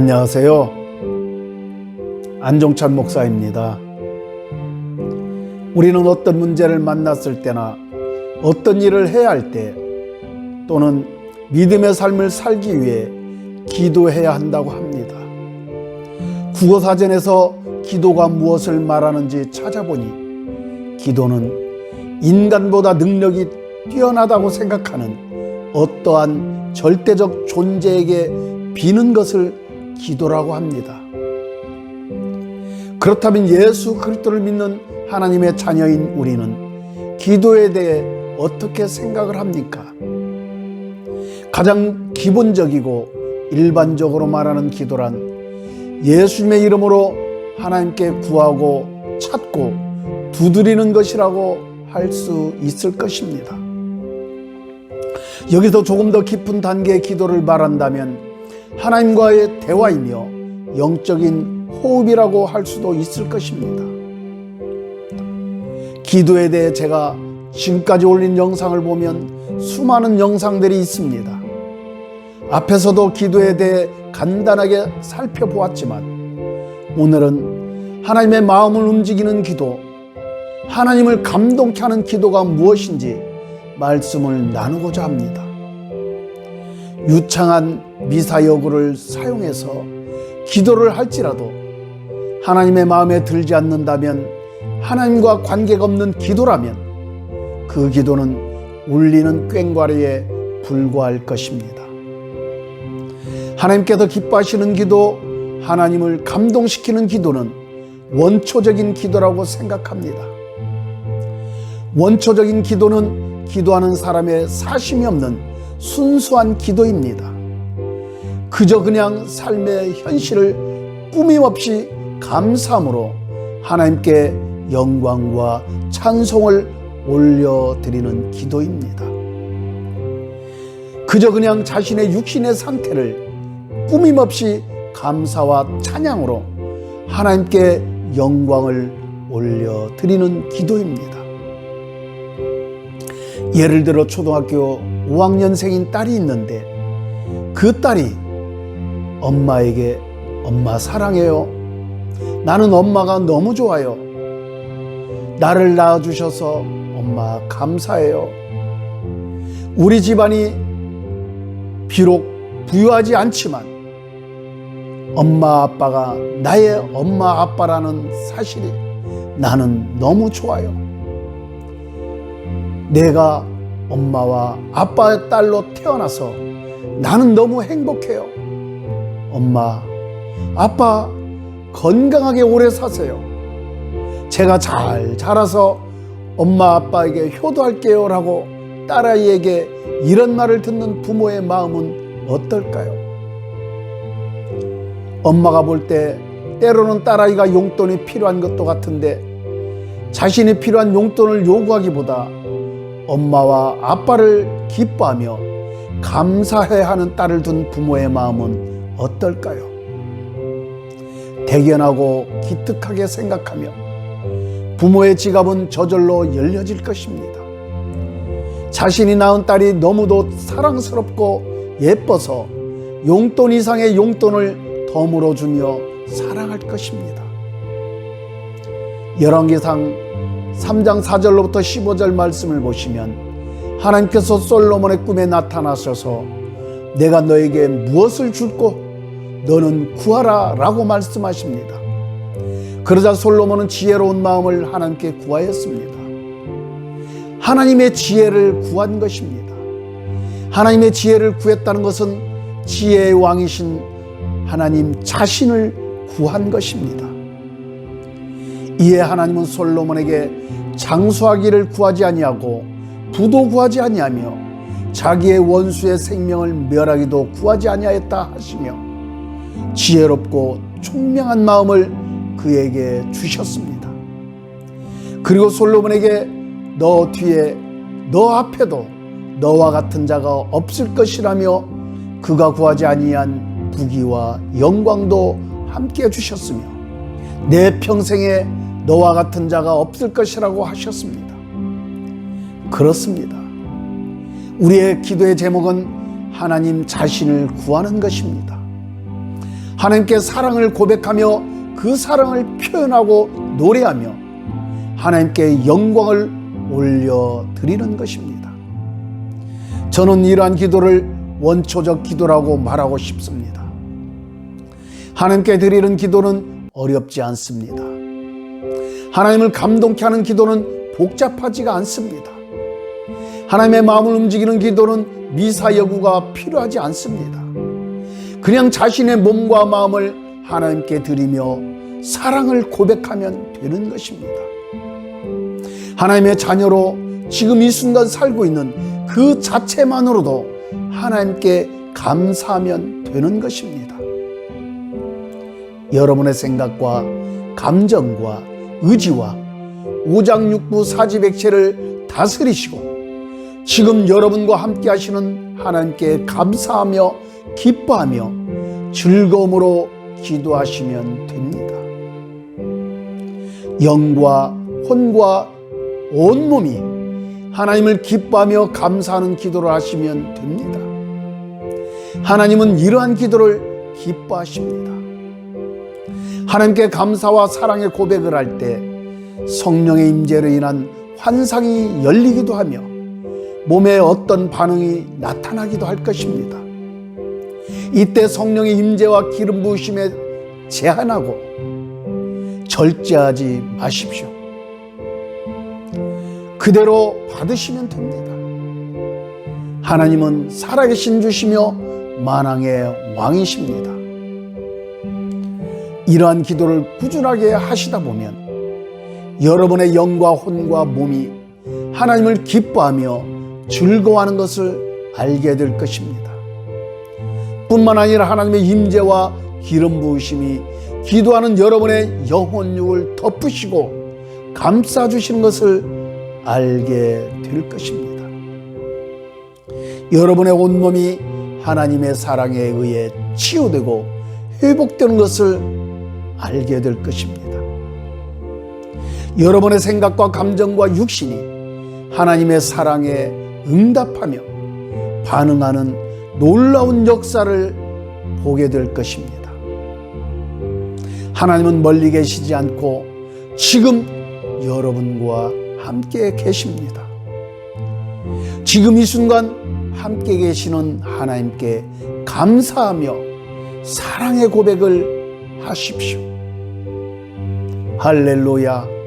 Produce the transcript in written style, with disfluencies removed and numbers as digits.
안녕하세요. 안종찬 목사입니다. 우리는 어떤 문제를 만났을 때나 어떤 일을 해야 할 때 또는 믿음의 삶을 살기 위해 기도해야 한다고 합니다. 국어사전에서 기도가 무엇을 말하는지 찾아보니 기도는 인간보다 능력이 뛰어나다고 생각하는 어떠한 절대적 존재에게 비는 것을 기도라고 합니다. 그렇다면 예수 그리스도를 믿는 하나님의 자녀인 우리는 기도에 대해 어떻게 생각을 합니까? 가장 기본적이고 일반적으로 말하는 기도란 예수님의 이름으로 하나님께 구하고 찾고 두드리는 것이라고 할 수 있을 것입니다. 여기서 조금 더 깊은 단계의 기도를 말한다면 하나님과의 대화이며 영적인 호흡이라고 할 수도 있을 것입니다. 기도에 대해 제가 지금까지 올린 영상을 보면 수많은 영상들이 있습니다. 앞에서도 기도에 대해 간단하게 살펴보았지만 오늘은 하나님의 마음을 움직이는 기도, 하나님을 감동케 하는 기도가 무엇인지 말씀을 나누고자 합니다. 유창한 미사여구를 사용해서 기도를 할지라도 하나님의 마음에 들지 않는다면, 하나님과 관계가 없는 기도라면 그 기도는 울리는 꽹과리에 불과할 것입니다. 하나님께서 기뻐하시는 기도, 하나님을 감동시키는 기도는 원초적인 기도라고 생각합니다. 원초적인 기도는 기도하는 사람의 사심이 없는 순수한 기도입니다. 그저 그냥 삶의 현실을 꾸밈없이 감사함으로 하나님께 영광과 찬송을 올려드리는 기도입니다. 그저 그냥 자신의 육신의 상태를 꾸밈없이 감사와 찬양으로 하나님께 영광을 올려드리는 기도입니다. 예를 들어 초등학교 5학년생인 딸이 있는데 그 딸이 엄마에게 "엄마 사랑해요. 나는 엄마가 너무 좋아요. 나를 낳아주셔서 엄마 감사해요. 우리 집안이 비록 부유하지 않지만 엄마 아빠가 나의 엄마 아빠라는 사실이 나는 너무 좋아요. 내가 엄마와 아빠의 딸로 태어나서 나는 너무 행복해요. 엄마, 아빠 건강하게 오래 사세요. 제가 잘 자라서 엄마 아빠에게 효도할게요 라고 딸아이에게 이런 말을 듣는 부모의 마음은 어떨까요? 엄마가 볼 때 때로는 딸아이가 용돈이 필요한 것도 같은데 자신이 필요한 용돈을 요구하기보다 엄마와 아빠를 기뻐하며 감사해야 하는 딸을 둔 부모의 마음은 어떨까요? 대견하고 기특하게 생각하며 부모의 지갑은 저절로 열려질 것입니다. 자신이 낳은 딸이 너무도 사랑스럽고 예뻐서 용돈 이상의 용돈을 더 물어주며 사랑할 것입니다. 열왕기상 3장 4절로부터 15절 말씀을 보시면 하나님께서 솔로몬의 꿈에 나타나셔서 "내가 너에게 무엇을 줄고 너는 구하라" 라고 말씀하십니다. 그러자 솔로몬은 지혜로운 마음을 하나님께 구하였습니다. 하나님의 지혜를 구한 것입니다. 하나님의 지혜를 구했다는 것은 지혜의 왕이신 하나님 자신을 구한 것입니다. 이에 하나님은 솔로몬에게 장수하기를 구하지 아니하고 부도 구하지 아니하며 자기의 원수의 생명을 멸하기도 구하지 아니하였다 하시며 지혜롭고 총명한 마음을 그에게 주셨습니다. 그리고 솔로몬에게 "너 뒤에 너 앞에도 너와 같은 자가 없을 것이라며 그가 구하지 아니한 부귀와 영광도 함께 주셨으며 내 평생에 너와 같은 자가 없을 것이라고 하셨습니다. 그렇습니다. 우리의 기도의 제목은 하나님 자신을 구하는 것입니다. 하나님께 사랑을 고백하며 그 사랑을 표현하고 노래하며 하나님께 영광을 올려드리는 것입니다. 저는 이러한 기도를 원초적 기도라고 말하고 싶습니다. 하나님께 드리는 기도는 어렵지 않습니다. 하나님을 감동케 하는 기도는 복잡하지가 않습니다. 하나님의 마음을 움직이는 기도는 미사여구가 필요하지 않습니다. 그냥 자신의 몸과 마음을 하나님께 드리며 사랑을 고백하면 되는 것입니다. 하나님의 자녀로 지금 이 순간 살고 있는 그 자체만으로도 하나님께 감사하면 되는 것입니다. 여러분의 생각과 감정과 의지와 오장육부 사지백체를 다스리시고 지금 여러분과 함께 하시는 하나님께 감사하며 기뻐하며 즐거움으로 기도하시면 됩니다. 영과 혼과 온몸이 하나님을 기뻐하며 감사하는 기도를 하시면 됩니다. 하나님은 이러한 기도를 기뻐하십니다. 하나님께 감사와 사랑의 고백을 할 때 성령의 임재로 인한 환상이 열리기도 하며 몸에 어떤 반응이 나타나기도 할 것입니다. 이때 성령의 임재와 기름 부으심에 제한하고 절제하지 마십시오. 그대로 받으시면 됩니다. 하나님은 살아계신 주시며 만왕의 왕이십니다. 이러한 기도를 꾸준하게 하시다 보면 여러분의 영과 혼과 몸이 하나님을 기뻐하며 즐거워하는 것을 알게 될 것입니다. 뿐만 아니라 하나님의 임재와 기름 부으심이 기도하는 여러분의 영혼육을 덮으시고 감싸주시는 것을 알게 될 것입니다. 여러분의 온몸이 하나님의 사랑에 의해 치유되고 회복되는 것을 알게 될 것입니다. 여러분의 생각과 감정과 육신이 하나님의 사랑에 응답하며 반응하는 놀라운 역사를 보게 될 것입니다. 하나님은 멀리 계시지 않고 지금 여러분과 함께 계십니다. 지금 이 순간 함께 계시는 하나님께 감사하며 사랑의 고백을 하십시오. 할렐루야.